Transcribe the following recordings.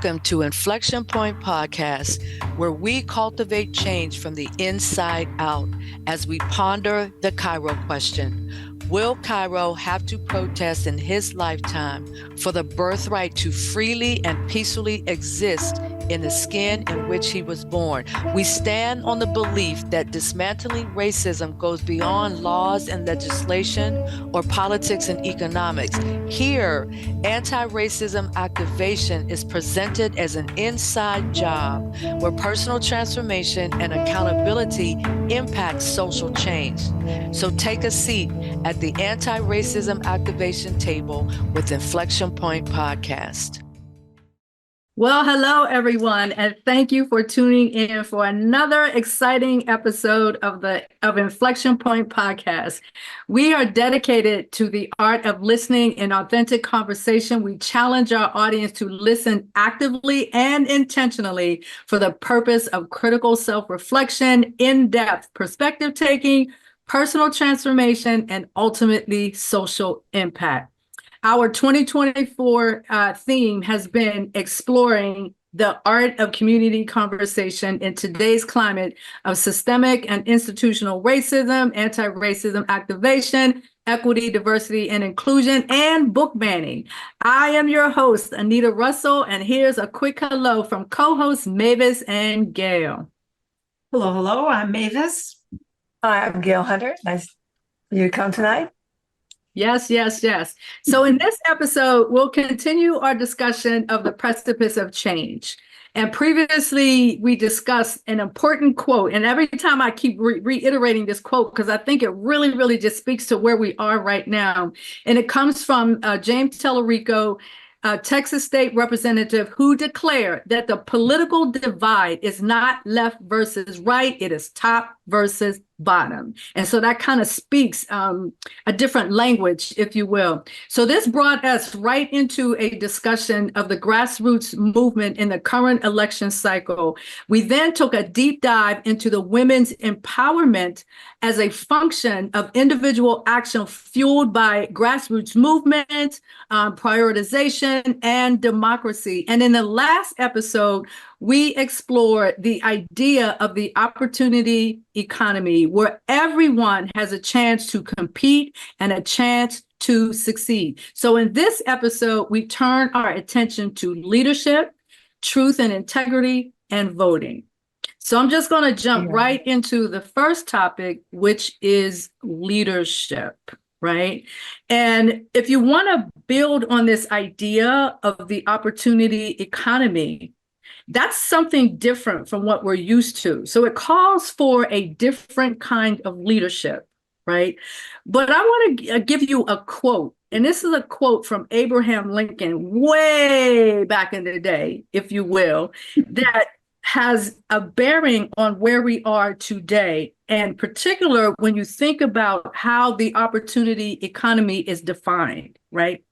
Welcome to Inflection Point Podcast, where we cultivate change from the inside out as we ponder the Cairo question. Will Cairo have to protest in his lifetime for the birthright to freely and peacefully exist in the skin in which he was born? We stand on the belief that dismantling racism goes beyond laws and legislation or politics and economics. Here, anti-racism activation is presented as an inside job where personal transformation and accountability impact social change. So take a seat at the anti-racism activation table with Inflection Point Podcast. Well, hello, everyone, and thank you for tuning in for another exciting episode of Inflection Point Podcast. We are dedicated to the art of listening in authentic conversation. We challenge our audience to listen actively and intentionally for the purpose of critical self-reflection, in-depth perspective taking, personal transformation, and ultimately social impact. Our 2024 theme has been exploring the art of community conversation in today's climate of systemic and institutional racism, anti-racism activation, equity, diversity, and inclusion, and book banning. I am your host, Anita Russell, and here's a quick hello from co-hosts Mavis and Gail. Hello, I'm Mavis. Hi, I'm Gail Hunter. Nice for you to come tonight. Yes. So in this episode, we'll continue our discussion of the precipice of change. And previously, we discussed an important quote. And every time I keep reiterating this quote, because I think it really just speaks to where we are right now. And it comes from James Tellerico, Texas state representative, who declared that the political divide is not left versus right, it is top versus bottom. And so that kind of speaks a different language, if you will. So this brought us right into a discussion of the grassroots movement in the current election cycle. We then took a deep dive into the women's empowerment as a function of individual action fueled by grassroots movement, prioritization, and democracy. And in the last episode, we explored the idea of the opportunity economy, where everyone has a chance to compete and a chance to succeed. So in this episode, we turn our attention to leadership, truth and integrity, and voting. So I'm just going to jump right into the first topic, which is leadership, right? And if you want to build on this idea of the opportunity economy, that's something different from what we're used to. So it calls for a different kind of leadership, right? But I want to give you a quote. And this is a quote from Abraham Lincoln way back in the day, if you will, that has a bearing on where we are today. And particular when you think about how the opportunity economy is defined, right?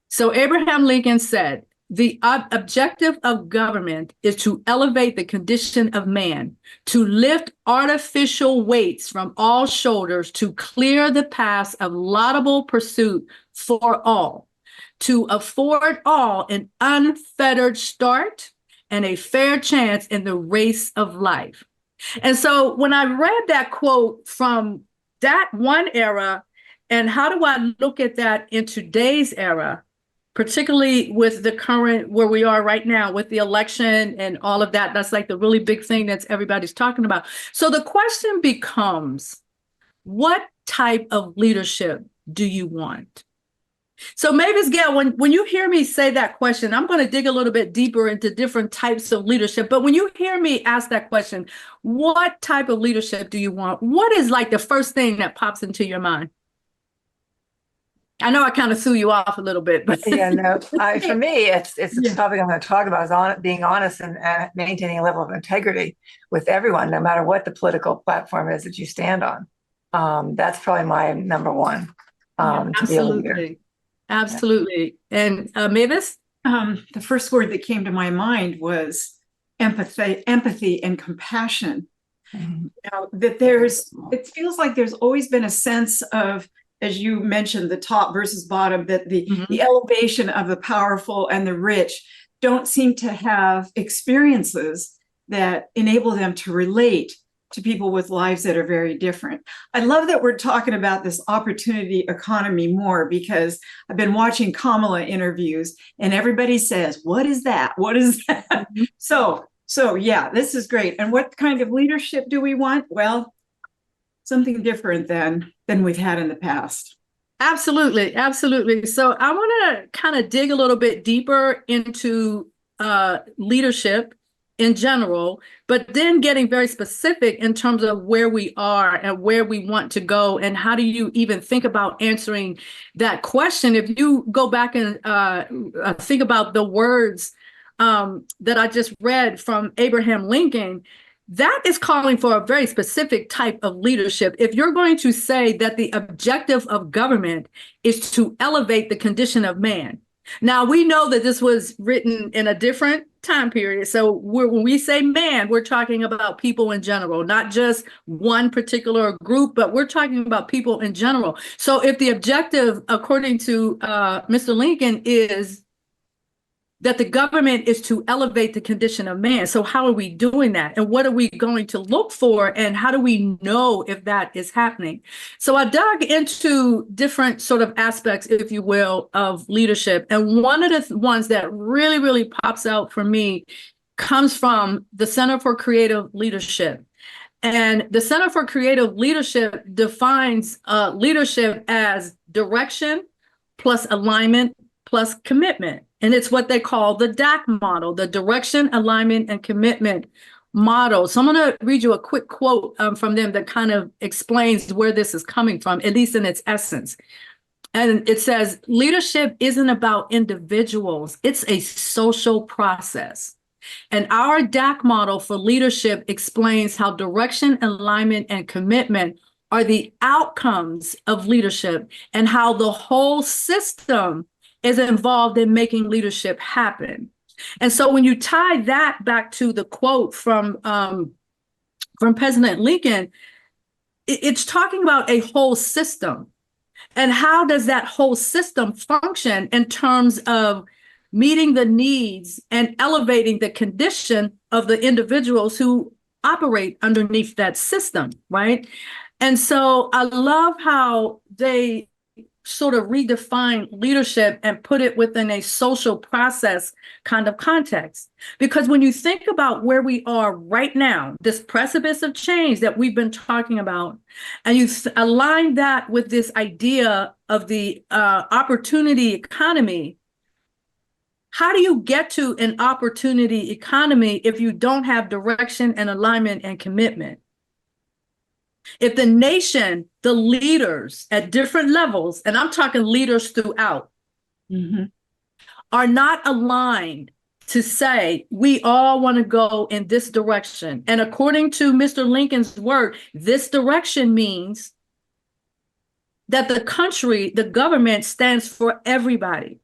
So Abraham Lincoln said, "The objective of government is to elevate the condition of man, to lift artificial weights from all shoulders, to clear the paths of laudable pursuit for all, to afford all an unfettered start and a fair chance in the race of life." And so when I read that quote from that one era, and how do I look at that in today's era, particularly with the current where we are right now with the election and all of that, that's like the really big thing that everybody's talking about. So the question becomes, what type of leadership do you want? So Mavis, Gail, when you hear me say that question, I'm going to dig a little bit deeper into different types of leadership. But when you hear me ask that question, what type of leadership do you want? What is like the first thing that pops into your mind? I know I kind of threw you off a little bit, but for me, it's the topic I'm going to talk about is being honest and maintaining a level of integrity with everyone, no matter what the political platform is that you stand on. That's probably my number one. To be a leader. Absolutely. And Mavis? The first word that came to my mind was empathy and compassion. Mm-hmm. It feels like there's always been a sense of, as you mentioned, the top versus bottom, that the elevation of the powerful and the rich don't seem to have experiences that enable them to relate to people with lives that are very different. I love that we're talking about this opportunity economy more, because I've been watching Kamala interviews and everybody says, what is that? What is that? So yeah, this is great. And what kind of leadership do we want? Well, something different than we've had in the past. Absolutely. Absolutely. So I want to kind of dig a little bit deeper into leadership in general, but then getting very specific in terms of where we are and where we want to go, and how do you even think about answering that question. If you go back and think about the words that I just read from Abraham Lincoln, that is calling for a very specific type of leadership. If you're going to say that the objective of government is to elevate the condition of man. Now, we know that this was written in a different time period. So when we say man, we're talking about people in general, not just one particular group, but we're talking about people in general. So if the objective, according to Mr. Lincoln, is that the government is to elevate the condition of man. So how are we doing that? And what are we going to look for? And how do we know if that is happening? So I dug into different sort of aspects, if you will, of leadership. And one of the ones that really, really pops out for me comes from the Center for Creative Leadership. And the Center for Creative Leadership defines leadership as direction plus alignment plus commitment. And it's what they call the DAC model, the direction, alignment, and commitment model. So I'm going to read you a quick quote from them that kind of explains where this is coming from, at least in its essence. And it says, leadership isn't about individuals, it's a social process. And our DAC model for leadership explains how direction, alignment, and commitment are the outcomes of leadership, and how the whole system is involved in making leadership happen. And so when you tie that back to the quote from President Lincoln, it's talking about a whole system. And how does that whole system function in terms of meeting the needs and elevating the condition of the individuals who operate underneath that system, right? And so I love how they sort of redefine leadership and put it within a social process kind of context. Because when you think about where we are right now, this precipice of change that we've been talking about, and you align that with this idea of the opportunity economy, how do you get to an opportunity economy if you don't have direction and alignment and commitment? If the nation, the leaders at different levels, and I'm talking leaders throughout, are not aligned to say, we all want to go in this direction. And according to Mr. Lincoln's word, this direction means that the country, the government, stands for everybody.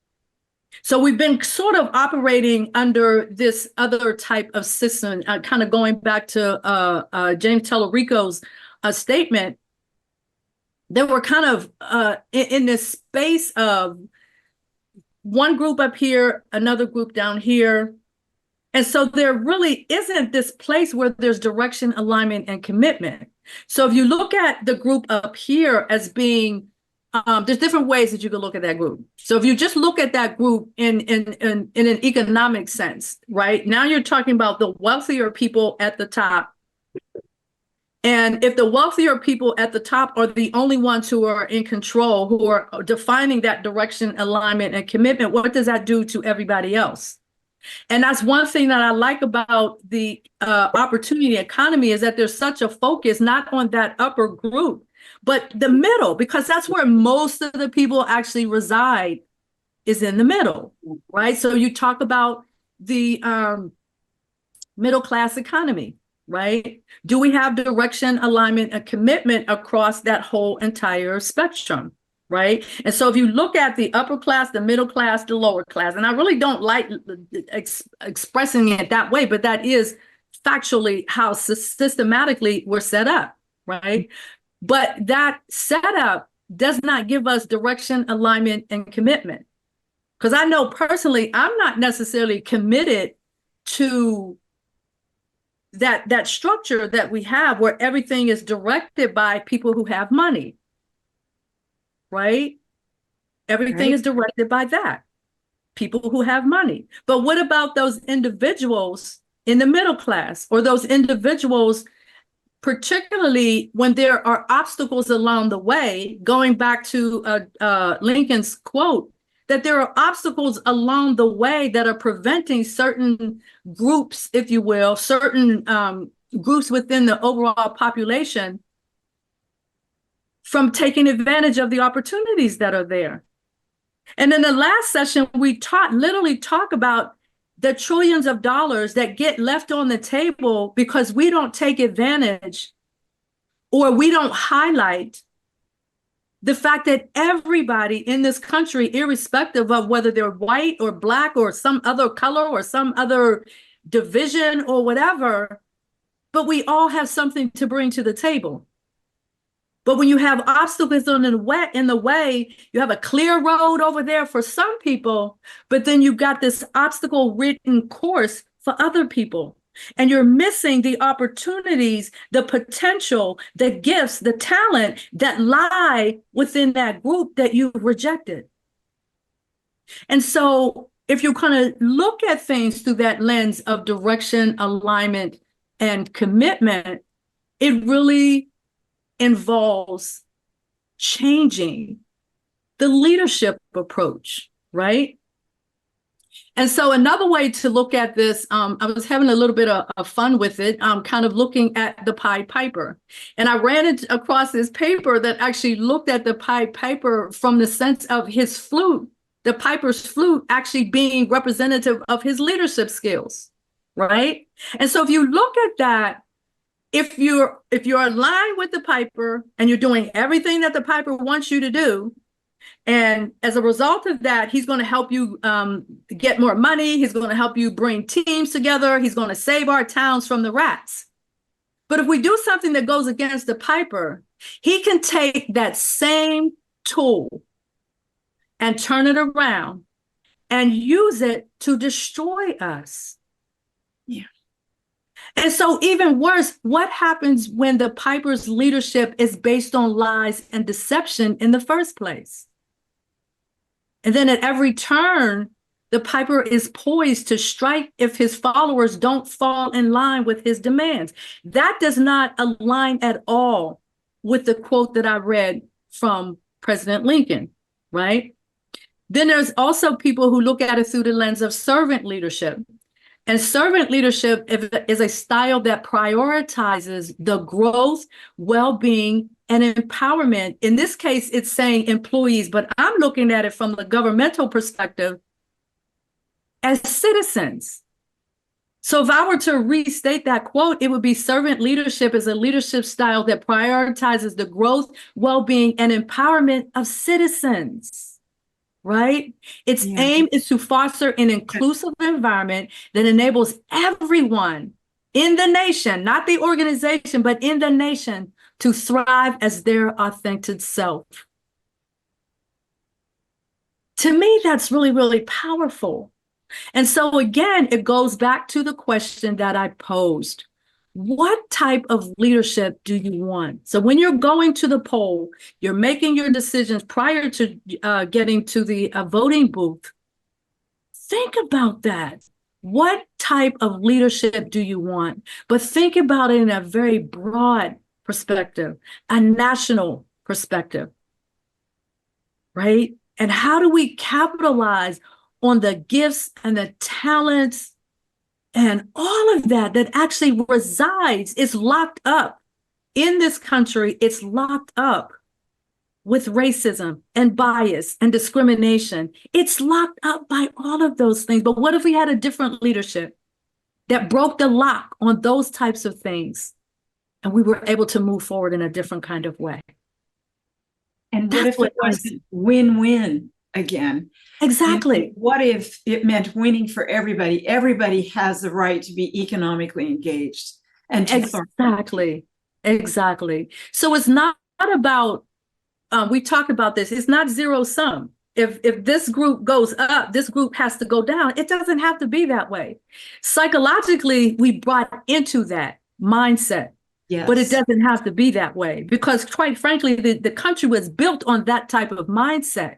So we've been sort of operating under this other type of system, kind of going back to James Tallarico's statement. That we're kind of in this space of one group up here, another group down here. And so there really isn't this place where there's direction, alignment, and commitment. So if you look at the group up here as being, there's different ways that you can look at that group. So if you just look at that group in an economic sense, right? Now you're talking about the wealthier people at the top. And if the wealthier people at the top are the only ones who are in control, who are defining that direction, alignment, and commitment, what does that do to everybody else? And that's one thing that I like about the opportunity economy, is that there's such a focus not on that upper group, but the middle, because that's where most of the people actually reside, is in the middle, right? So you talk about the middle class economy. Right? Do we have direction, alignment, and commitment across that whole entire spectrum? Right? And so if you look at the upper class, the middle class, the lower class, and I really don't like expressing it that way, but that is factually how systematically we're set up, right? But that setup does not give us direction, alignment, and commitment. Because I know personally, I'm not necessarily committed to that structure that we have where everything is directed by people who have money, right? Everything Right. is directed by that, people who have money. But what about those individuals in the middle class, or those individuals, particularly when there are obstacles along the way, going back to Lincoln's quote, that there are obstacles along the way that are preventing certain groups, if you will, certain groups within the overall population from taking advantage of the opportunities that are there. And in the last session, we literally talk about the trillions of dollars that get left on the table because we don't take advantage, or we don't highlight the fact that everybody in this country, irrespective of whether they're white or black or some other color or some other division or whatever, but we all have something to bring to the table. But when you have obstacles in the way, you have a clear road over there for some people, but then you've got this obstacle-ridden course for other people. And you're missing the opportunities, the potential, the gifts, the talent that lie within that group that you've rejected. And so if you kind of look at things through that lens of direction, alignment, and commitment, it really involves changing the leadership approach, right? And so another way to look at this, I was having a little bit of fun with it, kind of looking at the Pied Piper. And I ran across this paper that actually looked at the Pied Piper from the sense of his flute, the Piper's flute actually being representative of his leadership skills, right? And so if you look at that, if you're aligned with the Piper and you're doing everything that the Piper wants you to do, and as a result of that, he's going to help you get more money. He's going to help you bring teams together. He's going to save our towns from the rats. But if we do something that goes against the Piper, he can take that same tool and turn it around and use it to destroy us. Yeah. And so even worse, what happens when the Piper's leadership is based on lies and deception in the first place? And then at every turn, the Piper is poised to strike if his followers don't fall in line with his demands. That does not align at all with the quote that I read from President Lincoln, right? Then there's also people who look at it through the lens of servant leadership. And servant leadership is a style that prioritizes the growth, well-being, and empowerment. In this case, it's saying employees, but I'm looking at it from the governmental perspective as citizens. So if I were to restate that quote, it would be servant leadership is a leadership style that prioritizes the growth, well-being, and empowerment of citizens. Right? Its aim is to foster an inclusive environment that enables everyone in the nation, not the organization, but in the nation, to thrive as their authentic self. To me, that's really, really powerful. And so again, it goes back to the question that I posed. What type of leadership do you want? So when you're going to the poll, you're making your decisions prior to getting to the voting booth. Think about that. What type of leadership do you want? But think about it in a very broad perspective, a national perspective, right? And how do we capitalize on the gifts and the talents and all of that actually resides, is locked up in this country? It's locked up with racism and bias and discrimination. It's locked up by all of those things. But what if we had a different leadership that broke the lock on those types of things and we were able to move forward in a different kind of way? And what if it wasn't win-win again? Exactly. What if it meant winning for everybody? Everybody has the right to be economically engaged. And Exactly. So it's not about, we talk about this, it's not zero sum. if this group goes up, this group has to go down. It doesn't have to be that way. Psychologically, we brought into that mindset. Yes. But it doesn't have to be that way because, quite frankly, the country was built on that type of mindset.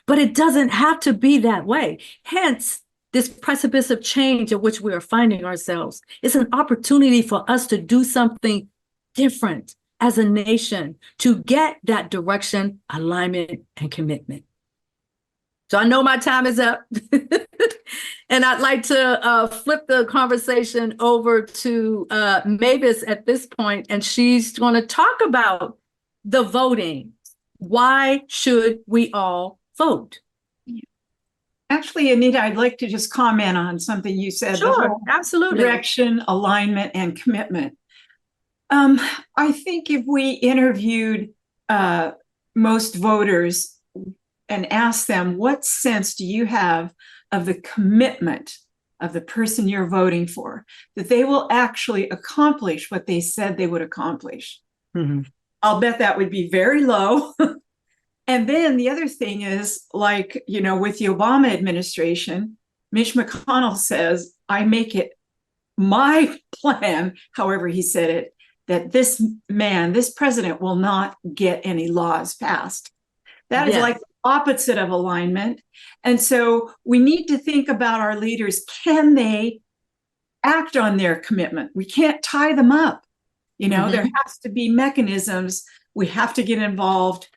But it doesn't have to be that way. Hence, this precipice of change in which we are finding ourselves is an opportunity for us to do something different as a nation to get that direction, alignment, and commitment. So I know my time is up. And I'd like to flip the conversation over to Mavis at this point, and she's going to talk about the voting. Why should we all vote? Actually, Anita, I'd like to just comment on something you said. Sure, absolutely. Direction, alignment, and commitment. I think if we interviewed most voters and asked them, what sense do you have of the commitment of the person you're voting for, that they will actually accomplish what they said they would accomplish? Mm-hmm. I'll bet that would be very low. And then the other thing is, like, with the Obama administration, Mitch McConnell says, I make it my plan, however he said it, that this president will not get any laws passed. That is like the opposite of alignment. And so we need to think about our leaders. Can they act on their commitment? We can't tie them up. There has to be mechanisms. We have to get involved,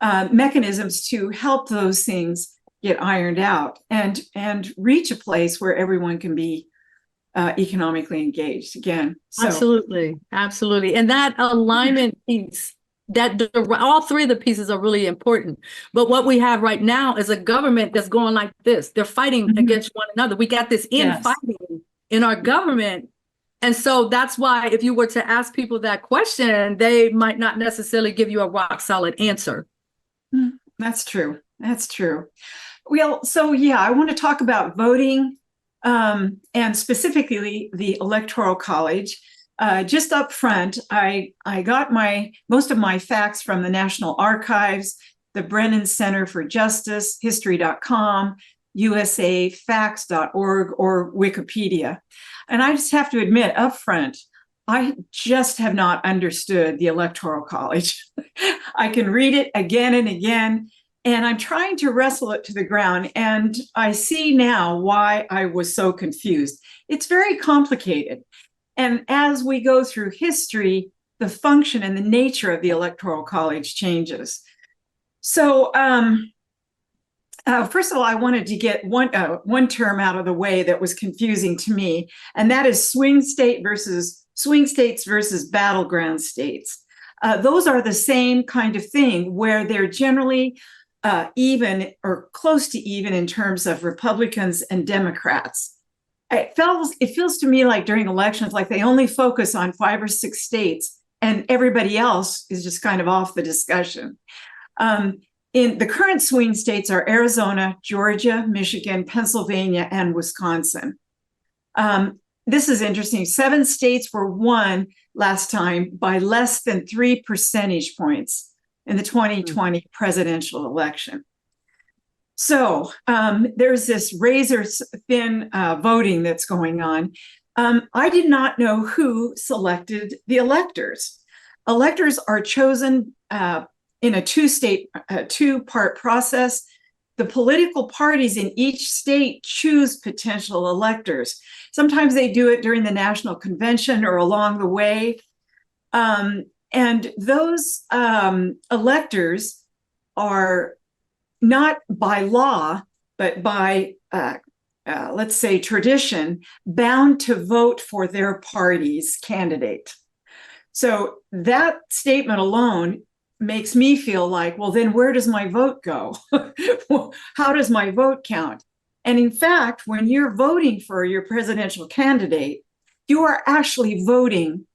mechanisms to help those things get ironed out and reach a place where everyone can be economically engaged again. So. Absolutely. And that alignment piece, all three of the pieces are really important. But what we have right now is a government that's going like this. They're fighting against one another. We got this infighting in our government. And so that's why if you were to ask people that question, they might not necessarily give you a rock solid answer. That's true. Well, so I want to talk about voting and specifically the Electoral College. Just up front, I got most of my facts from the National Archives, the Brennan Center for Justice, History.com, USAFacts.org, or Wikipedia. And I just have to admit up front, I just have not understood the Electoral College. I can read it again and again, and I'm trying to wrestle it to the ground. And I see now why I was so confused. It's very complicated. And as we go through history, the function and the nature of the Electoral College changes. So first of all, I wanted to get one term out of the way that was confusing to me, and that is swing states versus battleground states. Those are the same kind of thing where they're generally even or close to even in terms of Republicans and Democrats. It feels to me like during elections, like they only focus on 5 or 6 states and everybody else is just kind of off the discussion. In the current swing states are Arizona, Georgia, Michigan, Pennsylvania, and Wisconsin. This is interesting. 7 states were won last time by less than 3 percentage points in the 2020 presidential election. So there's this razor thin voting that's going on. I did not know who selected the electors. Electors are chosen in a two-part process. The political parties in each state choose potential electors. Sometimes they do it during the national convention or along the way. And those electors are not by law, but by, let's say, tradition, bound to vote for their party's candidate. So that statement alone makes me feel like, well, then where does my vote go? How does my vote count? And in fact, when you're voting for your presidential candidate, you are actually voting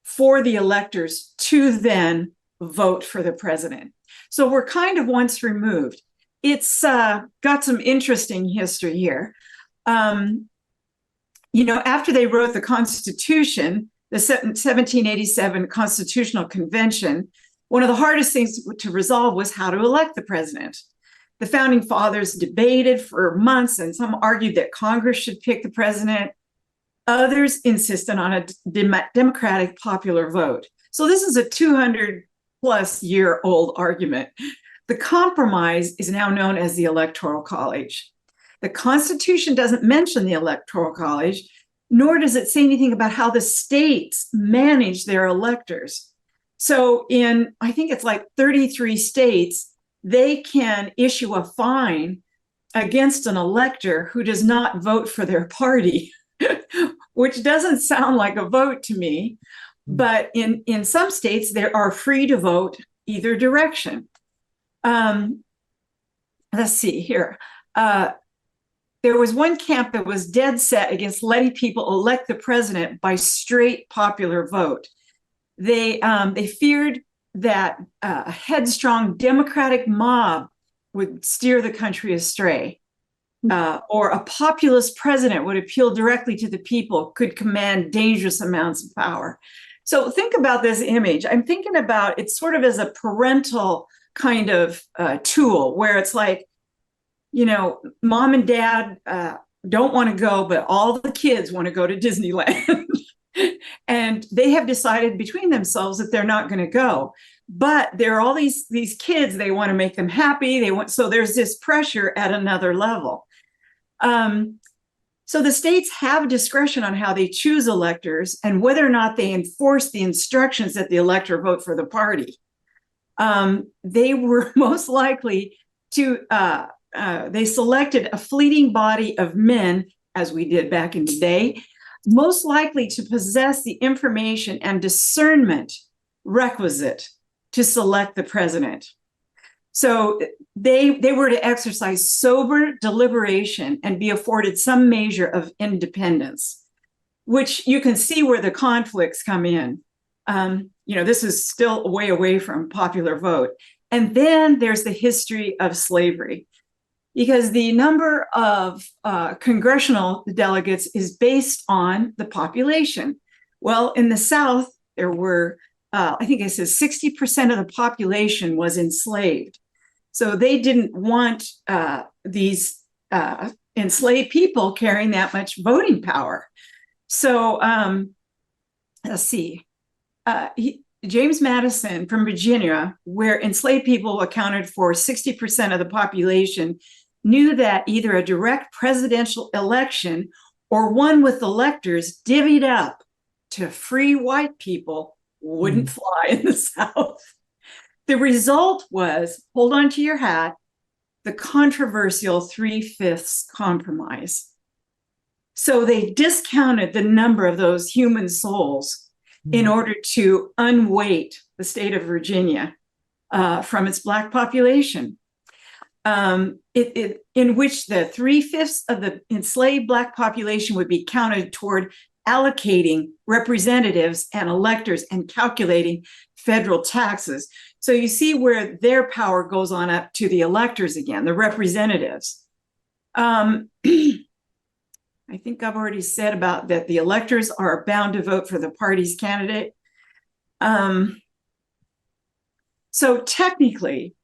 for the electors to then vote for the president. So we're kind of once removed. It's got some interesting history here. After they wrote the Constitution, the 1787 Constitutional Convention, one of the hardest things to resolve was how to elect the president. The founding fathers debated for months, and some argued that Congress should pick the president. Others insisted on a democratic popular vote. So this is a 200-plus-year-old argument. The compromise is now known as the Electoral College. The Constitution doesn't mention the Electoral College, nor does it say anything about how the states manage their electors. So in, I think it's like 33 states, they can issue a fine against an elector who does not vote for their party, which doesn't sound like a vote to me. But in some states, they are free to vote either direction. Let's see here. There was one camp that was dead set against letting people elect the president by straight popular vote. They feared that a headstrong Democratic mob would steer the country astray, or a populist president would appeal directly to the people, could command dangerous amounts of power. So think about this image. I'm thinking about it sort of as a parental kind of tool, where it's like, you know, mom and dad don't want to go, but all the kids want to go to Disneyland. And they have decided between themselves that they're not going to go. But there are all these kids, they want to make them happy. So there's this pressure at another level. So the states have discretion on how they choose electors and whether or not they enforce the instructions that the elector vote for the party. They were most likely to, they selected a fleeting body of men, as we did back in the day, most likely to possess the information and discernment requisite to select the president. So they were to exercise sober deliberation and be afforded some measure of independence, which you can see where the conflicts come in. You know, this is still way away from popular vote. And then there's the history of slavery, because the number of congressional delegates is based on the population. Well, in the South, there were, I think it says 60% of the population was enslaved. So they didn't want these enslaved people carrying that much voting power. So let's see. James Madison from Virginia, where enslaved people accounted for 60% of the population, knew that either a direct presidential election or one with electors divvied up to free white people wouldn't fly in the South. The result was, hold on to your hat, the controversial 3/5 compromise. So they discounted the number of those human souls in order to unweight the state of Virginia from its Black population, in which the 3/5 of the enslaved Black population would be counted toward allocating representatives and electors and calculating federal taxes. So you see where their power goes on up to the electors again, the representatives. I think I've already said about that the electors are bound to vote for the party's candidate. So technically,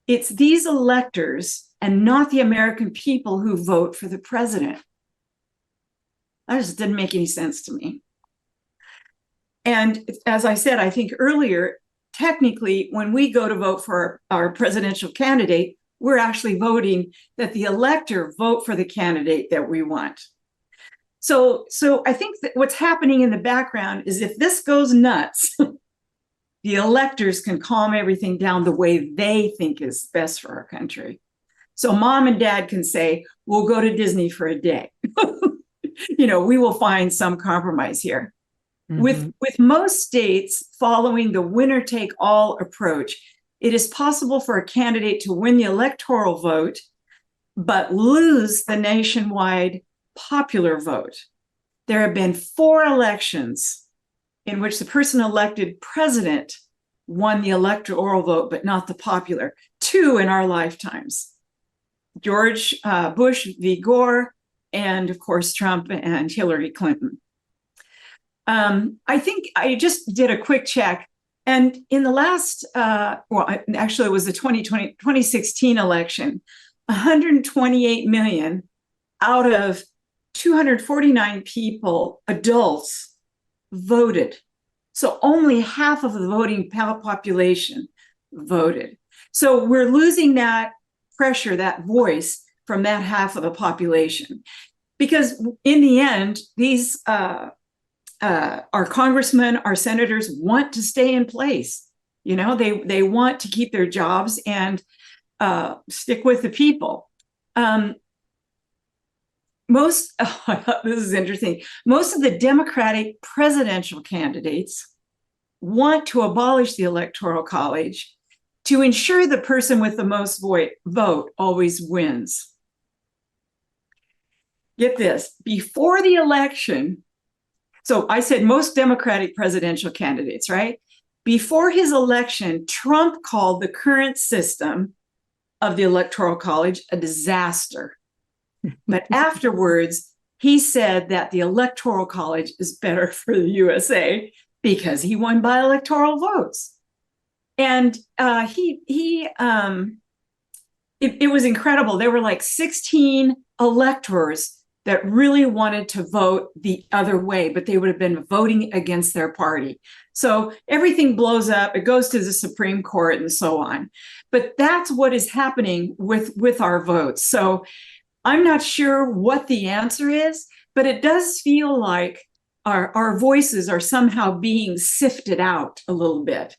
it's these electors and not the American people who vote for the president. That just didn't make any sense to me. And as I said, I think earlier, technically, when we go to vote for our presidential candidate, we're actually voting that the elector vote for the candidate that we want. So I think that what's happening in the background is if this goes nuts, the electors can calm everything down the way they think is best for our country. So mom and dad can say, we'll go to Disney for a day. You know, we will find some compromise here. With most states following the winner-take-all approach, it is possible for a candidate to win the electoral vote, but lose the nationwide popular vote. There have been 4 elections in which the person elected president won the electoral vote, but not the popular. 2 in our lifetimes. George Bush v. Gore, and of course, Trump and Hillary Clinton. I think I just did a quick check. And in the last, actually, it was the 2016 election, 128 million out of 249 people, adults, voted. So only half of the voting population voted. So we're losing that pressure, that voice from that half of the population. Because in the end, these our congressmen, our senators want to stay in place. You know, they want to keep their jobs and stick with the people. This is interesting. Most of the Democratic presidential candidates want to abolish the Electoral College to ensure the person with the most vote always wins. Get this, before the election, so I said most Democratic presidential candidates, right? Before his election, Trump called the current system of the Electoral College a disaster. But afterwards, he said that the Electoral College is better for the USA because he won by electoral votes. And it was incredible. There were like 16 electors that really wanted to vote the other way, but they would have been voting against their party. So everything blows up, it goes to the Supreme Court and so on. But that's what is happening with our votes. So I'm not sure what the answer is, but it does feel like our voices are somehow being sifted out a little bit.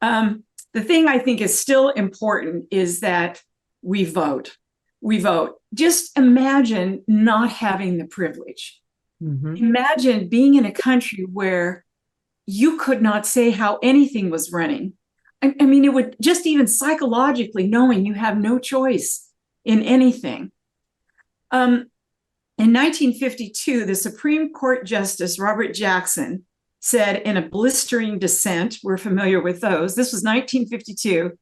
The thing I think is still important is that we vote. We vote. Just imagine not having the privilege. Mm-hmm. Imagine being in a country where you could not say how anything was running. I mean, it would just even psychologically knowing you have no choice in anything. In 1952, the Supreme Court Justice Robert Jackson said in a blistering dissent, we're familiar with those, this was 1952,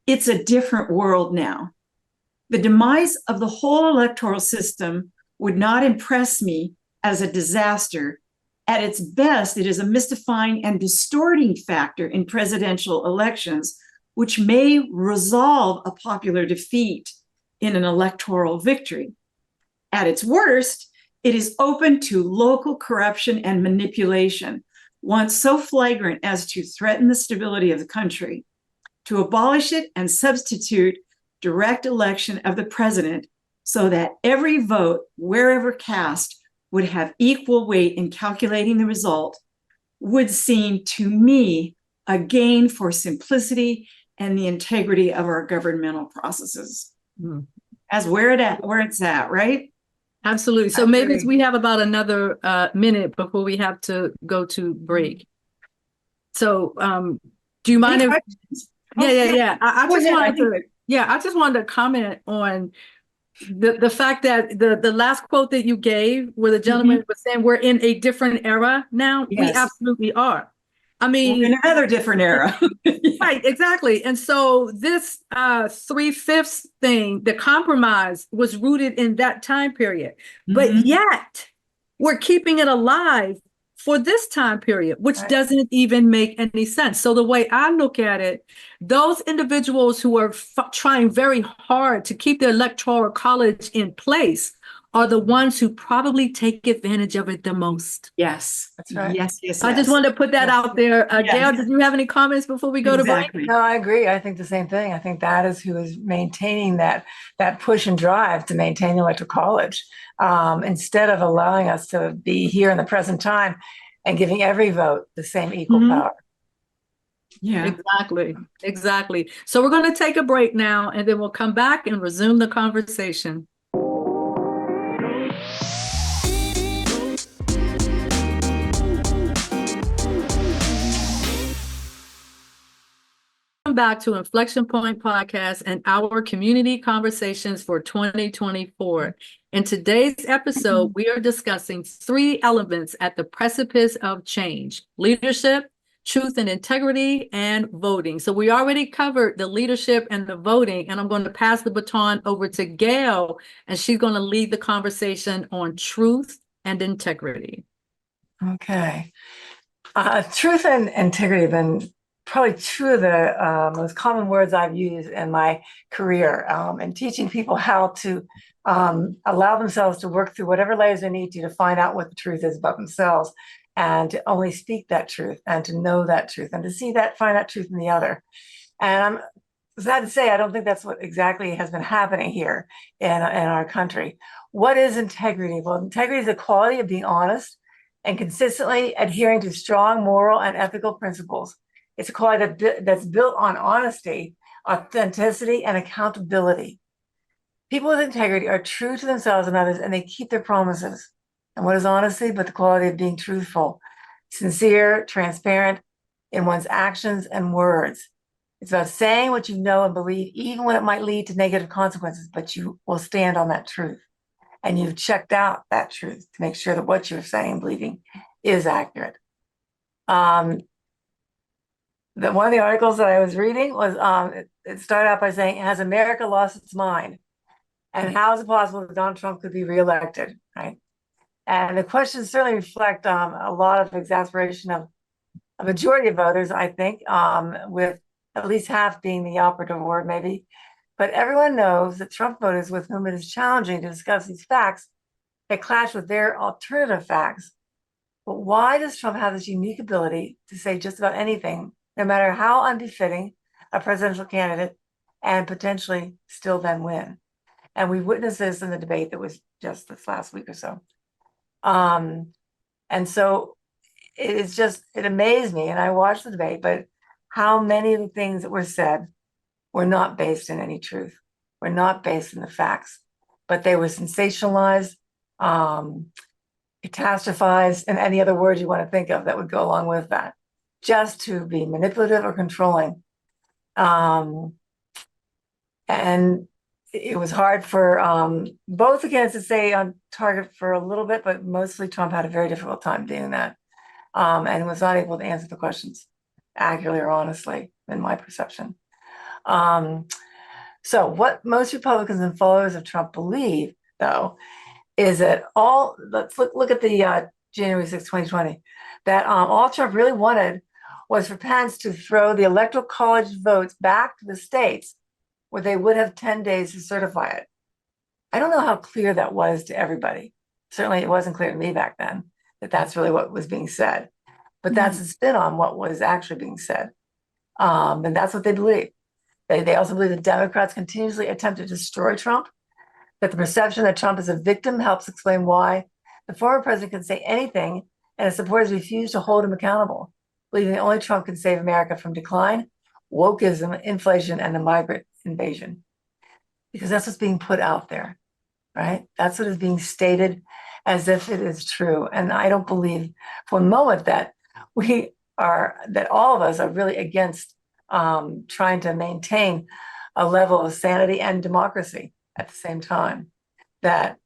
it's a different world now. The demise of the whole electoral system would not impress me as a disaster. At its best, it is a mystifying and distorting factor in presidential elections, which may resolve a popular defeat in an electoral victory. At its worst, it is open to local corruption and manipulation, once so flagrant as to threaten the stability of the country. To abolish it and substitute direct election of the president so that every vote, wherever cast, would have equal weight in calculating the result would seem to me a gain for simplicity and the integrity of our governmental processes. As where it's at, right? Absolutely. So maybe we have about another minute before we have to go to break. So do you mind if I just wanted to comment on the fact that the last quote that you gave where the gentleman was saying we're in a different era now. Yes. We absolutely are. I mean, in another different era. Right, exactly. And so this 3/5 thing, the compromise was rooted in that time period. But yet we're keeping it alive for this time period, which doesn't even make any sense. So the way I look at it, those individuals who are trying very hard to keep the Electoral College in place are the ones who probably take advantage of it the most. Yes, that's right. Yes. I just wanted to put that out there. Gail, did you have any comments before we go to break? No, I agree. I think the same thing. I think that is who is maintaining that push and drive to maintain the Electoral College, instead of allowing us to be here in the present time and giving every vote the same equal power. Yeah, exactly. So we're going to take a break now, and then we'll come back and resume the conversation. Welcome back to Inflection Point Podcast and our community conversations for 2024. In today's episode, we are discussing 3 elements at the precipice of change: leadership, truth and integrity, and voting. So we already covered the leadership and the voting, and I'm going to pass the baton over to Gail, and she's going to lead the conversation on truth and integrity. Okay. Truth and integrity have been probably two of the most common words I've used in my career, and teaching people how to allow themselves to work through whatever layers they need to find out what the truth is about themselves, and to only speak that truth, and to know that truth, and to see that, find that truth in the other. And I'm sad to say, I don't think that's what exactly has been happening here in our country. What is integrity? Well, integrity is the quality of being honest and consistently adhering to strong moral and ethical principles. It's a quality that's built on honesty, authenticity, and accountability. People with integrity are true to themselves and others, and they keep their promises. And what is honesty but the quality of being truthful, sincere, transparent in one's actions and words? It's about saying what you know and believe, even when it might lead to negative consequences, but you will stand on that truth. And you've checked out that truth to make sure that what you're saying and believing is accurate. One of the articles that I was reading was, it started out by saying, has America lost its mind? And how is it possible that Donald Trump could be reelected, right? And the questions certainly reflect a lot of exasperation of a majority of voters, I think, with at least half being the operative word, maybe. But everyone knows that Trump voters with whom it is challenging to discuss these facts, they clash with their alternative facts. But why does Trump have this unique ability to say just about anything, no matter how unbefitting a presidential candidate, and potentially still then win? And we witnessed this in the debate that was just this last week or so. And so it amazed me, and I watched the debate, but how many of the things that were said were not based in any truth, were not based in the facts, but they were sensationalized, catastrophized, and any other words you want to think of that would go along with that, just to be manipulative or controlling. And it was hard for both the candidates to stay on target for a little bit, but mostly Trump had a very difficult time doing that, and was not able to answer the questions accurately or honestly, in my perception. So what most Republicans and followers of Trump believe, though, is that let's look at the January 6, 2020, that all Trump really wanted was for Pence to throw the Electoral College votes back to the states where they would have 10 days to certify it. I don't know how clear that was to everybody. Certainly it wasn't clear to me back then that that's really what was being said. But that's a spin on what was actually being said. And that's what they believe. They also believe that Democrats continuously attempt to destroy Trump, that the perception that Trump is a victim helps explain why the former president can say anything and his supporters refuse to hold him accountable, believing that only Trump can save America from decline, wokeism, inflation, and the migrant invasion. Because that's what's being put out there, right? That's what is being stated as if it is true. And I don't believe for a moment that all of us are really against trying to maintain a level of sanity and democracy at the same time. That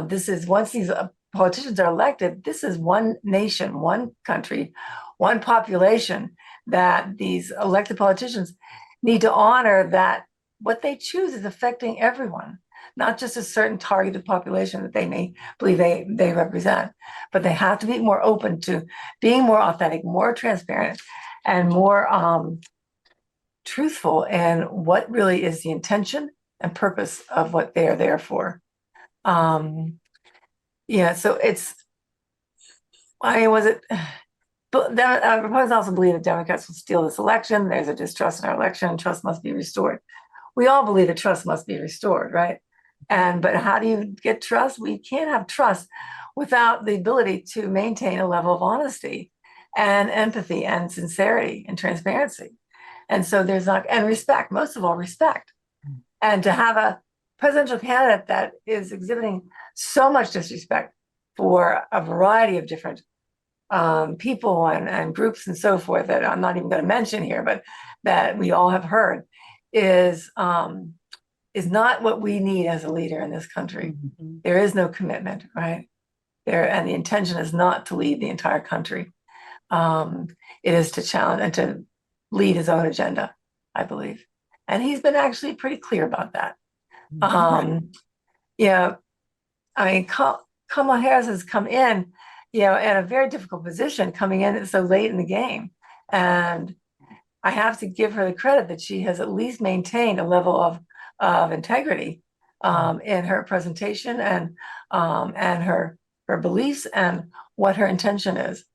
this is, once these politicians are elected, this is one nation, one country, one population, that these elected politicians need to honor, that what they choose is affecting everyone, not just a certain targeted population that they may believe they represent, but they have to be more open to being more authentic, more transparent, and more truthful in what really is the intention and purpose of what they are there for. So it's, but Republicans also believe that Democrats will steal this election. There's a distrust in our election. Trust must be restored. We all believe that trust must be restored, right? But how do you get trust? We can't have trust without the ability to maintain a level of honesty and empathy and sincerity and transparency. And so and respect, most of all, respect. And to have a presidential candidate that is exhibiting so much disrespect for a variety of different people and groups and so forth, that I'm not even going to mention here, but that we all have heard, is not what we need as a leader in this country. Mm-hmm. There is no commitment, right? And the intention is not to lead the entire country. It is to challenge and to lead his own agenda, I believe. And he's been actually pretty clear about that. Kamala Harris has come in, in a very difficult position, coming in so late in the game. And I have to give her the credit that she has at least maintained a level of integrity in her presentation and her beliefs and what her intention is.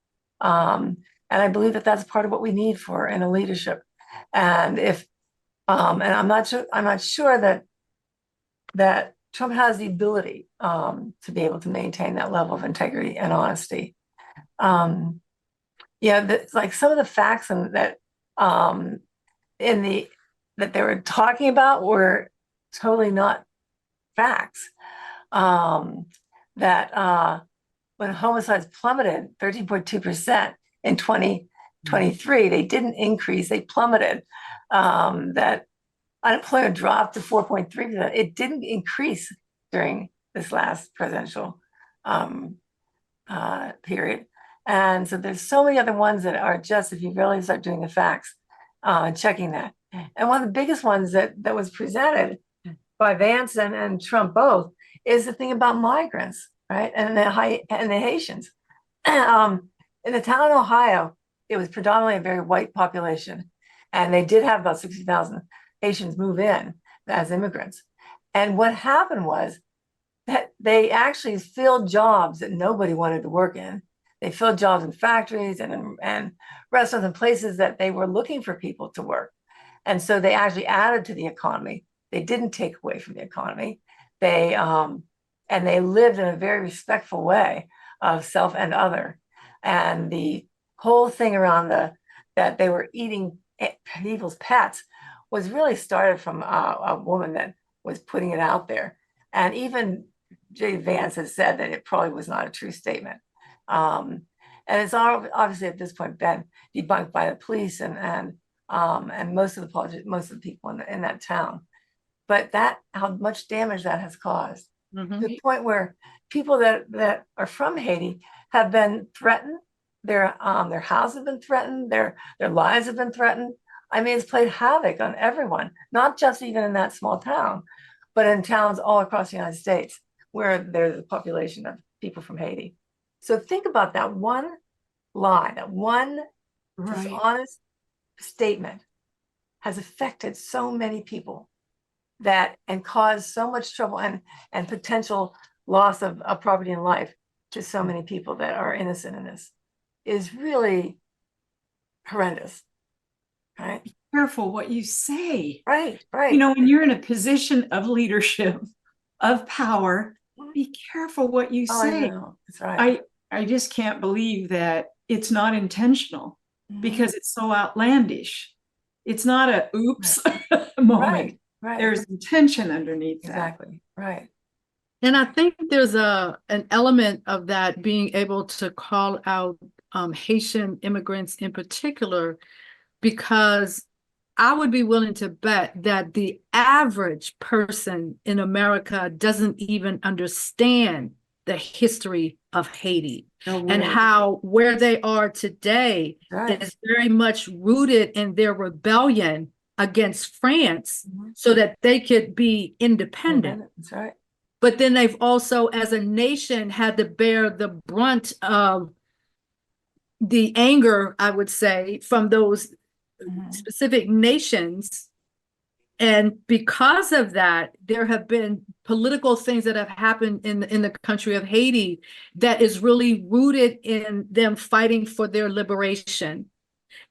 And I believe that that's part of what we need for in a leadership. And if and I'm not sure that Trump has the ability to be able to maintain that level of integrity and honesty. Like some of the facts that that they were talking about were totally not facts. That when homicides plummeted 13.2% in 2023, they didn't increase, they plummeted. That unemployment dropped to 4.3%. It didn't increase during this last presidential period. And so there's so many other ones that are just, if you really start doing the facts and checking that. And one of the biggest ones that was presented by Vance and Trump both is the thing about migrants, right? And the Haitians. In the town of Ohio, it was predominantly a very white population. And they did have about 60,000 Haitians move in as immigrants. And what happened was that they actually filled jobs that nobody wanted to work in. They filled jobs in factories and restaurants and places that they were looking for people to work. And so they actually added to the economy. They didn't take away from the economy. They lived in a very respectful way of self and other. And the whole thing around that they were eating people's pets was really started from a woman that was putting it out there. And even J. Vance has said that it probably was not a true statement. And it's obviously at this point been debunked by the police and most of the people in that town. But how much damage that has caused, to the point where people that are from Haiti have been threatened. Their houses have been threatened. Their lives have been threatened. I mean, it's played havoc on everyone, not just even in that small town, but in towns all across the United States where there's a population of people from Haiti. So think about that one lie, that one dishonest statement has affected so many people and caused so much trouble and potential loss of property and life to so many people that are innocent in this is really horrendous. Right? Be careful what you say. Right. When you're in a position of leadership, of power, be careful what you say. I know. That's right. I just can't believe that it's not intentional because it's so outlandish. It's not a oops moment. Right. There's intention underneath that. Exactly. Right. And I think there's an element of that being able to call out Haitian immigrants in particular, because I would be willing to bet that the average person in America doesn't even understand the history of Haiti and how where they are today is very much rooted in their rebellion against France so that they could be independent. That's right. But then they've also, as a nation, had to bear the brunt of the anger, I would say, from those specific nations. And because of that, there have been political things that have happened in the country of Haiti that is really rooted in them fighting for their liberation.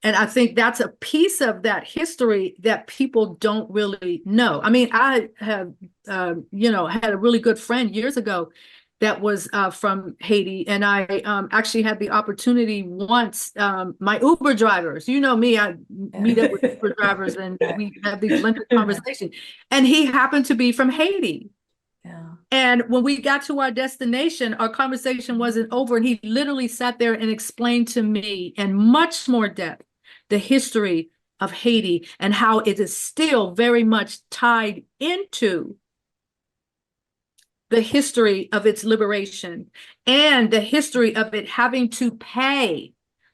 And I think that's a piece of that history that people don't really know. I mean, I have, had a really good friend years ago that was from Haiti. And I actually had the opportunity once, my Uber drivers, you know me, I meet up with Uber drivers and we have these lengthy conversations. And he happened to be from Haiti. Yeah. And when we got to our destination, our conversation wasn't over. And he literally sat there and explained to me in much more depth the history of Haiti and how it is still very much tied into the history of its liberation and the history of it having to pay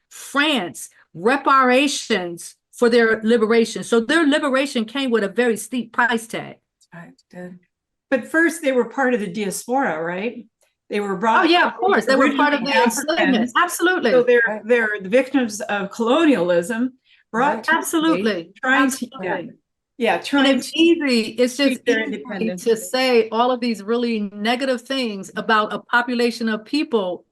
France reparations for their liberation. So their liberation came with a very steep price tag. Right, good. But first, they were part of the diaspora, right? They were brought. Oh yeah, of course, they were part of the enslavement. Absolutely. So they're the victims of colonialism, brought to Absolutely. trying to, Absolutely. yeah, And trying it's to easy. It's just keep their easy independence. to say all of these really negative things about a population of people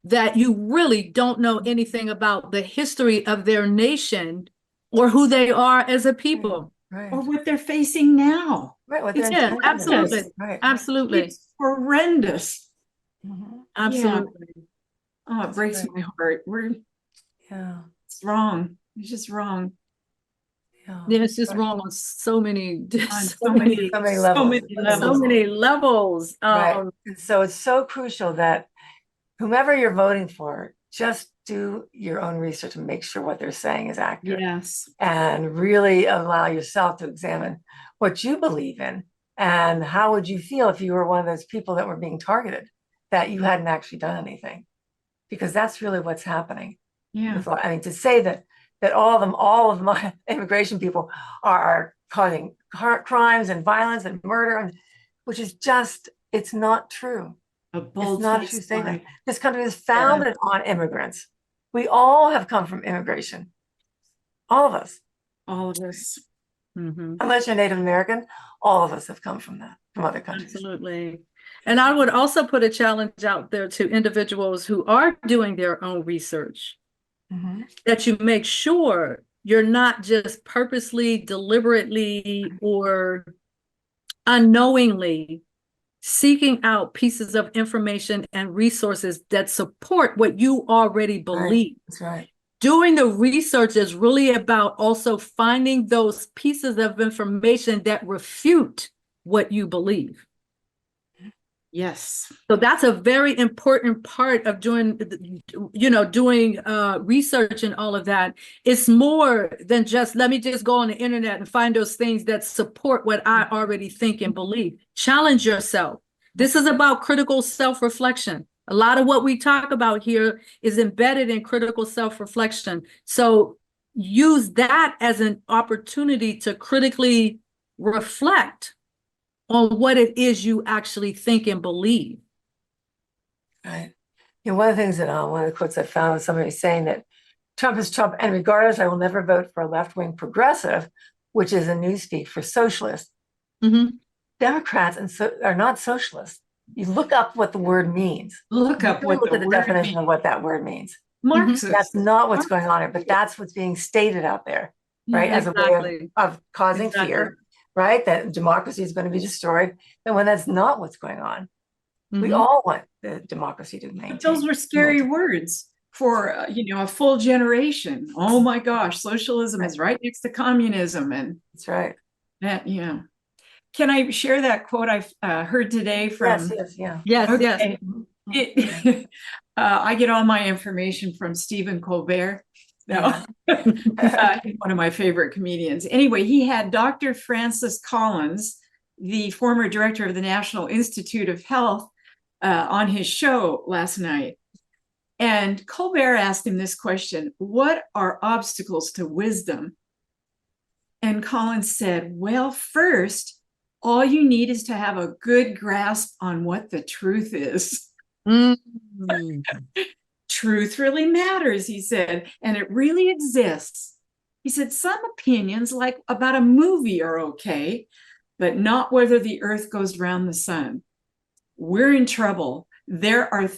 that you really don't know anything about the history of their nation or who they are as a people. Right. or what they're facing now. Right. What their Yeah, intention is. absolutely. Right. Absolutely. It's horrendous. Mhm. Absolutely. Oh, it breaks Right. my heart. Yeah. It's wrong. It's just wrong Yeah. Yeah, it's just Right. wrong on so many, on So many levels. so many levels. Right. And so it's so crucial that whomever you're voting for, just do your own research and make sure what they're saying is accurate. Yes. And really allow yourself to examine what you believe in and how would you feel if you were one of those people that were being targeted, that you hadn't actually done anything, because that's really what's happening. Yeah. I mean, to say that all of my immigration people are causing crimes and violence and murder, and which is just, it's not true. A It's not a true bold-faced statement. lie. This country is founded on immigrants. We all have come from immigration. All of us. All of us. Mhm. Unless you're Native American, all of us have come from other countries. Absolutely. And I would also put a challenge out there to individuals who are doing their own research, Mhm. that you make sure you're not just purposely, deliberately, or unknowingly seeking out pieces of information and resources that support what you already believe. That's right. Doing the research is really about also finding those pieces of information that refute what you believe. Yes. So that's a very important part of doing research and all of that. It's more than just, let me just go on the internet and find those things that support what I already think and believe. Challenge yourself. This is about critical self-reflection. A lot of what we talk about here is embedded in critical self-reflection. So use that as an opportunity to critically reflect on what it is you actually think and believe. Right. One of the things that one of the quotes I found was somebody saying that Trump is Trump, and regardless, I will never vote for a left-wing progressive, which is a newspeak for socialists. Mm-hmm. Democrats are not socialists. You look up what the word means. Look up what look the at the word definition means. of what that word means. Marxist. That's not what's going on here, but that's what's being stated out there, right? As a way Exactly. of causing fear, right? That democracy is going to be destroyed. And when that's not what's going on, we all want the democracy to maintain. But those were scary words for a full generation. Oh my gosh, socialism is right next to communism, and that's right. That Can I share that quote I heard today from? Yes. Okay. I get all my information from Stephen Colbert. No, he's one of my favorite comedians. Anyway, he had Dr. Francis Collins, the former director of the National Institute of Health, on his show last night. And Colbert asked him this question: what are obstacles to wisdom? And Collins said, well, first, all you need is to have a good grasp on what the truth is. Truth really matters, he said, and it really exists. He said, some opinions, like about a movie, are okay, but not whether the earth goes round the sun. We're in trouble. There are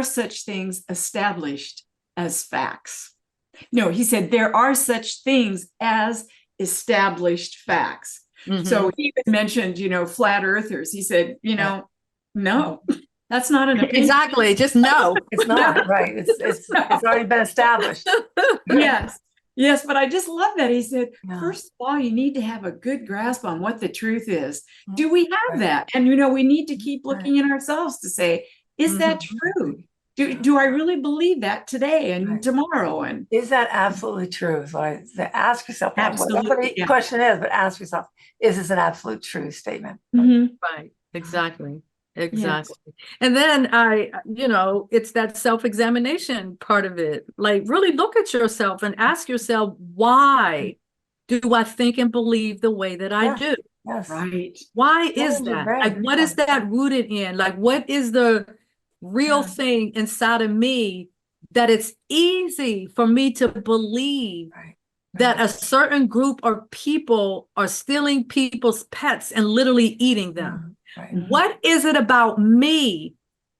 such things established as facts. No, he said, there are such things as established facts. So he even mentioned, flat earthers. He said, no, that's not an opinion. Exactly. Just no. It's not, right. It's already been established. Yes, but I just love that. He said, first of all, you need to have a good grasp on what the truth is. Do we have that? And, we need to keep looking at ourselves to say, is that true? Do I really believe that today and tomorrow? And is that absolutely true? So ask yourself that. Absolutely, Whatever the question is, but ask yourself, is this an absolute true statement? Right. Exactly. Yes. And then it's that self-examination part of it. Like, really look at yourself and ask yourself, why do I think and believe the way that I do? Yes. Right. Why is that? Like, what is that rooted in? Like, what is the real thing inside of me that it's easy for me to believe that a certain group of people are stealing people's pets and literally eating them. What is it about me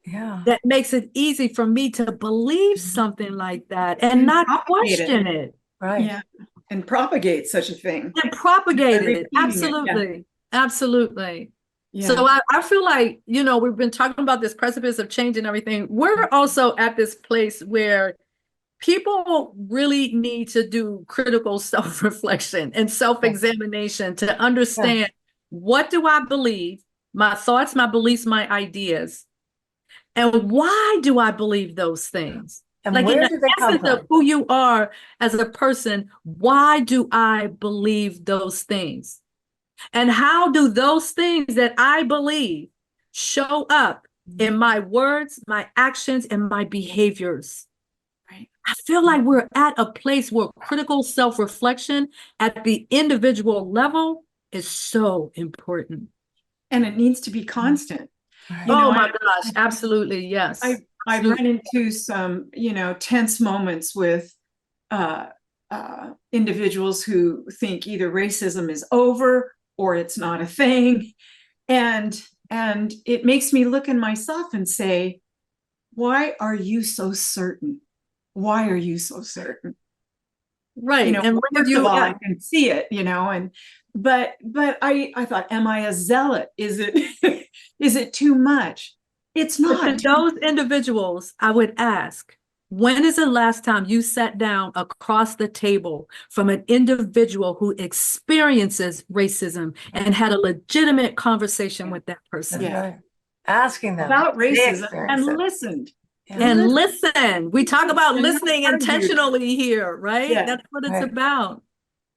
that makes it easy for me to believe something like that and not question it? Yeah. And propagate such a thing. And propagate it. Repeating Absolutely. Absolutely. Yeah. So I feel like, we've been talking about this precipice of change and everything. We're also at this place where people really need to do critical self-reflection and self-examination to understand, what do I believe, my thoughts, my beliefs, my ideas, and why do I believe those things? And like where in do the they come essence of from? who you are as a person, why do I believe those things? And how do those things that I believe show up in my words, my actions, and my behaviors? Right. I feel like we're at a place where critical self-reflection at the individual level is so important. And it needs to be constant. Oh my gosh, absolutely, yes. I've run into some, tense moments with individuals who think either racism is over or it's not a thing. And it makes me look in myself and say, why are you so certain? Why are you so certain? Right. And first of all, I can see it, but I thought, am I a zealot? Is it is it too much? It's not. To those individuals, I would ask, when is the last time you sat down across the table from an individual who experiences racism and had a legitimate conversation with that person? Right. Asking them about racism and listened. And listen. We talk about listening intentionally here, right? Yeah. That's what it's about.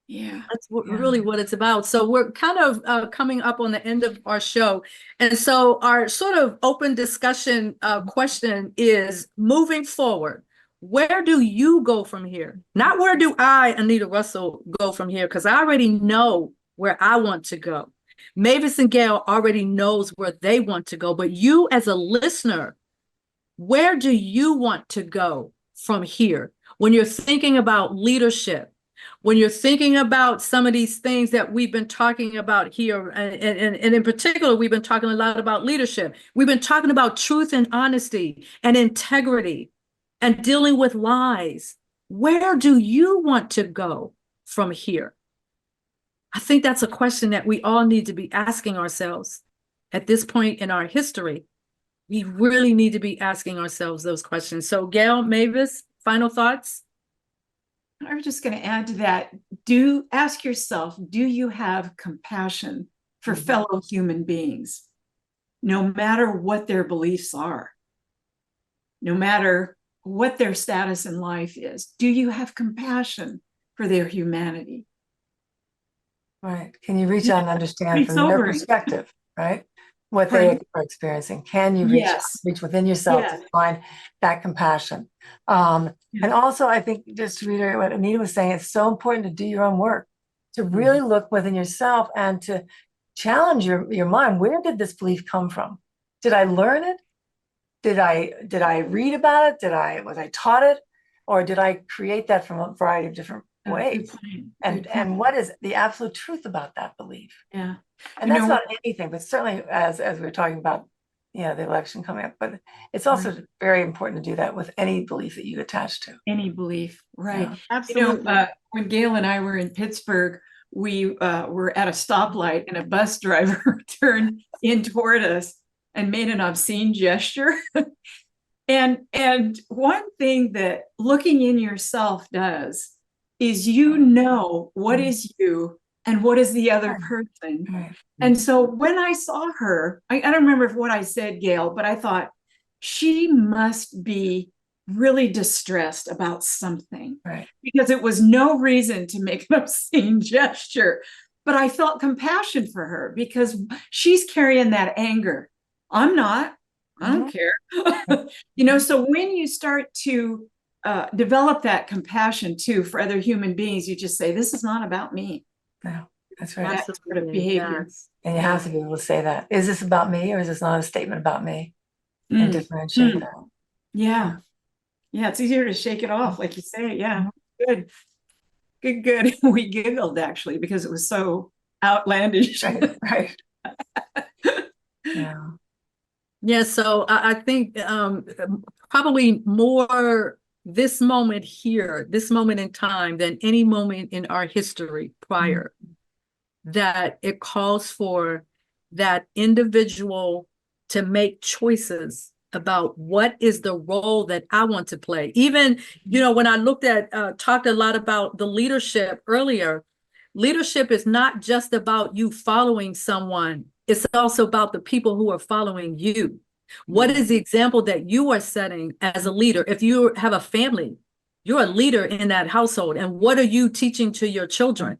Yeah. That's really what it's about. So we're kind of coming up on the end of our show. And so our sort of open discussion question is, moving forward, where do you go from here? Not where do I, Anita Russell, go from here? Because I already know where I want to go. Mavis and Gail already knows where they want to go. But you as a listener, where do you want to go from here? When you're thinking about leadership, when you're thinking about some of these things that we've been talking about here, and in particular, we've been talking a lot about leadership. We've been talking about truth and honesty and integrity and dealing with lies. Where do you want to go from here? I think that's a question that we all need to be asking ourselves at this point in our history. We really need to be asking ourselves those questions. So Gail, Mavis, final thoughts? I was just going to add to that. Do ask yourself, do you have compassion for fellow human beings? No matter what their beliefs are, no matter what their status in life is, do you have compassion for their humanity? Right. Can you reach out and understand from their perspective, right? What they are experiencing. Can you reach within yourself to find that compassion? And also, I think, just to reiterate what Anita was saying, it's so important to do your own work, to really look within yourself and to challenge your mind. Where did this belief come from? Did I learn it? Did I read about it? Was I taught it? Or did I create that from a variety of different ways? And what is the absolute truth about that belief? Yeah. And that's not anything, but certainly as we were talking about, the election coming up, but it's also very important to do that with any belief that you attach to. Any belief, right? Yeah, absolutely. When Gail and I were in Pittsburgh, we were at a stoplight and a bus driver turned in toward us and made an obscene gesture. And one thing that looking in yourself does is what is you and what is the other person. Right. And so when I saw her, I don't remember what I said, Gail, but I thought she must be really distressed about something, right? Because it was no reason to make an obscene gesture. But I felt compassion for her because she's carrying that anger. I'm not. I don't care. So when you start to develop that compassion too for other human beings, you just say, this is not about me. No, that's right. That sort of behavior. Yes. And you have to be able to say that. Is this about me or is this not a statement about me? And differentiate that. Yeah. Yeah, it's easier to shake it off, like you say. Yeah, good, good. We giggled actually because it was so outlandish. Right, right. Yeah. Yeah, so I think probably more this moment here, this moment in time than any moment in our history prior, that it calls for that individual to make choices about what is the role that I want to play. Even, when I talked a lot about the leadership earlier, leadership is not just about you following someone. It's also about the people who are following you. What is the example that you are setting as a leader? If you have a family, you're a leader in that household. And what are you teaching to your children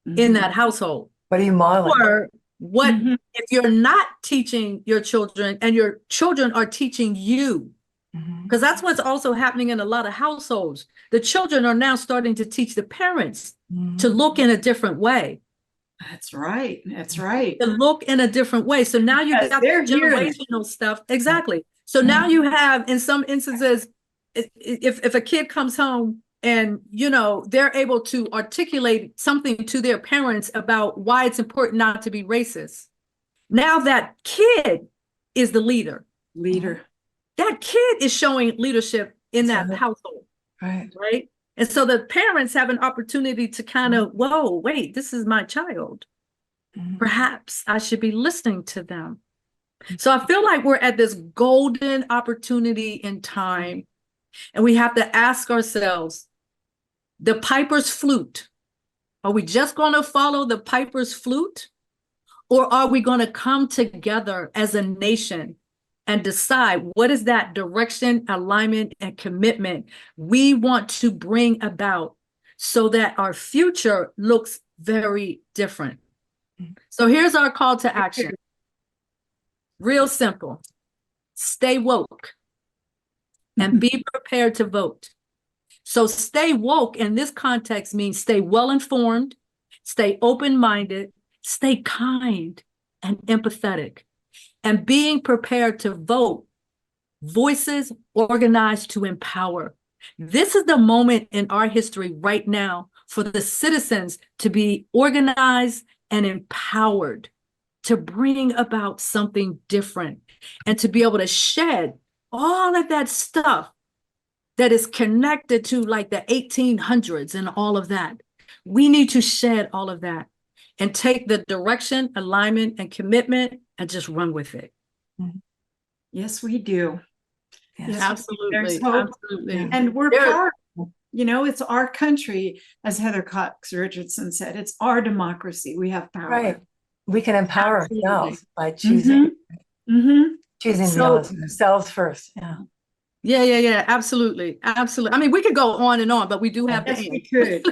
in that household? What are you modeling? Or what if you're not teaching your children and your children are teaching you? Because that's what's also happening in a lot of households. The children are now starting to teach the parents to look in a different way. That's right. That's right. To look in a different way. So now you've got generational stuff. Exactly. So now you have, in some instances, if a kid comes home and, they're able to articulate something to their parents about why it's important not to be racist. Now that kid is the leader. That kid is showing leadership in that household. Right. And so the parents have an opportunity to kind of, whoa, wait, this is my child. Perhaps I should be listening to them. So I feel like we're at this golden opportunity in time. And we have to ask ourselves, the piper's flute, are we just going to follow the piper's flute? Or are we going to come together as a nation and decide what is that direction, alignment, and commitment we want to bring about so that our future looks very different? So here's our call to action. Real simple. Stay woke and be prepared to vote. So stay woke in this context means stay well-informed, stay open-minded, stay kind and empathetic, and being prepared to vote. Voices organized to empower. This is the moment in our history right now for the citizens to be organized and empowered to bring about something different and to be able to shed all of that stuff that is connected to like the 1800s and all of that. We need to shed all of that and take the direction, alignment, and commitment and just run with it. Yes, we do. Yes, absolutely. Absolutely. And we're powerful. It's our country, as Heather Cox Richardson said, it's our democracy. We have power. Right. We can empower ourselves by choosing. Choosing ourselves first. Yeah. Absolutely. I mean, we could go on and on, but we do have to end. We could.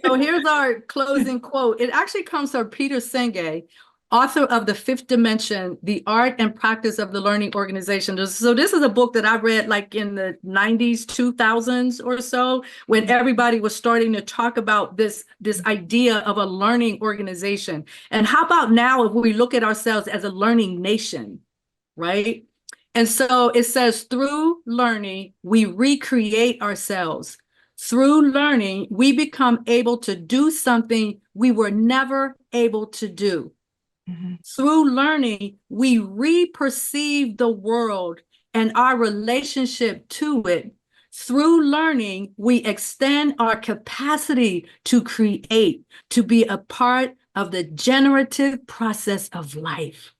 So here's our closing quote. It actually comes from Peter Senge, author of The Fifth Dimension, The Art and Practice of the Learning Organization. So this is a book that I read like in the 90s, 2000s or so, when everybody was starting to talk about this idea of a learning organization. And how about now if we look at ourselves as a learning nation, right? And so it says, through learning, we recreate ourselves. Through learning, we become able to do something we were never able to do. Through learning, we re-perceive the world and our relationship to it. Through learning, we extend our capacity to create, to be a part of the generative process of life.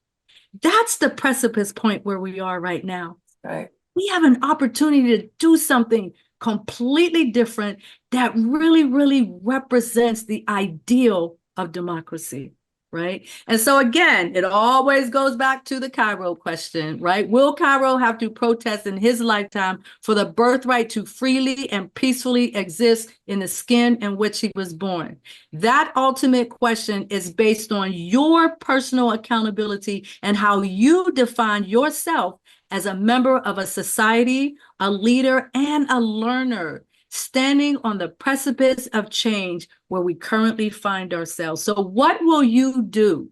That's the precipice point where we are right now. Right. We have an opportunity to do something completely different that really, really represents the ideal of democracy. Right. And so, again, it always goes back to the Cairo question, right? Will Cairo have to protest in his lifetime for the birthright to freely and peacefully exist in the skin in which he was born? That ultimate question is based on your personal accountability and how you define yourself as a member of a society, a leader, and a learner, standing on the precipice of change where we currently find ourselves. So what will you do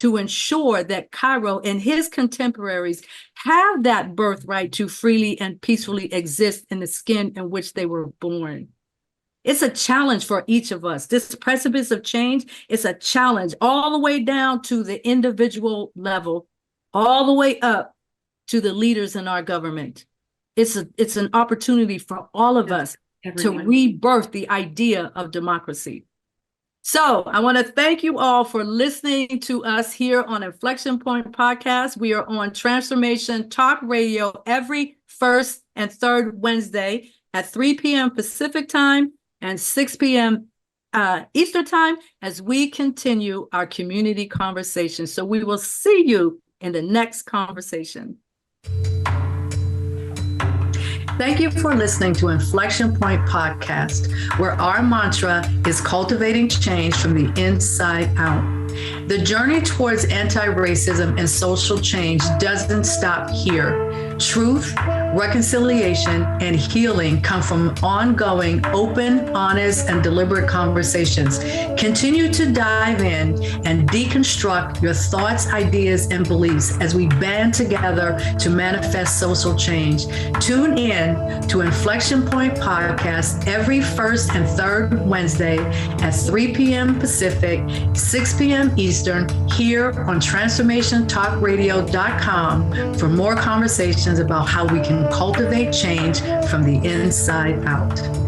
to ensure that Cairo and his contemporaries have that birthright to freely and peacefully exist in the skin in which they were born. It's a challenge for each of us. This precipice of change is a challenge all the way down to the individual level, all the way up to the leaders in our government. It's an opportunity for all of us to rebirth the idea of democracy. So I want to thank you all for listening to us here on Inflection Point Podcast. We are on Transformation Talk Radio every first and third Wednesday at 3 p.m. Pacific time and 6 p.m. Eastern time as we continue our community conversation. So we will see you in the next conversation. Thank you for listening to Inflection Point Podcast, where our mantra is cultivating change from the inside out. The journey towards anti-racism and social change doesn't stop here. Truth, reconciliation, and healing come from ongoing, open, honest, and deliberate conversations. Continue to dive in and deconstruct your thoughts, ideas, and beliefs as we band together to manifest social change. Tune in to Inflection Point Podcast every first and third Wednesday at 3 p.m. Pacific, 6 p.m. Eastern, here on TransformationTalkRadio.com for more conversations about how we can cultivate change from the inside out.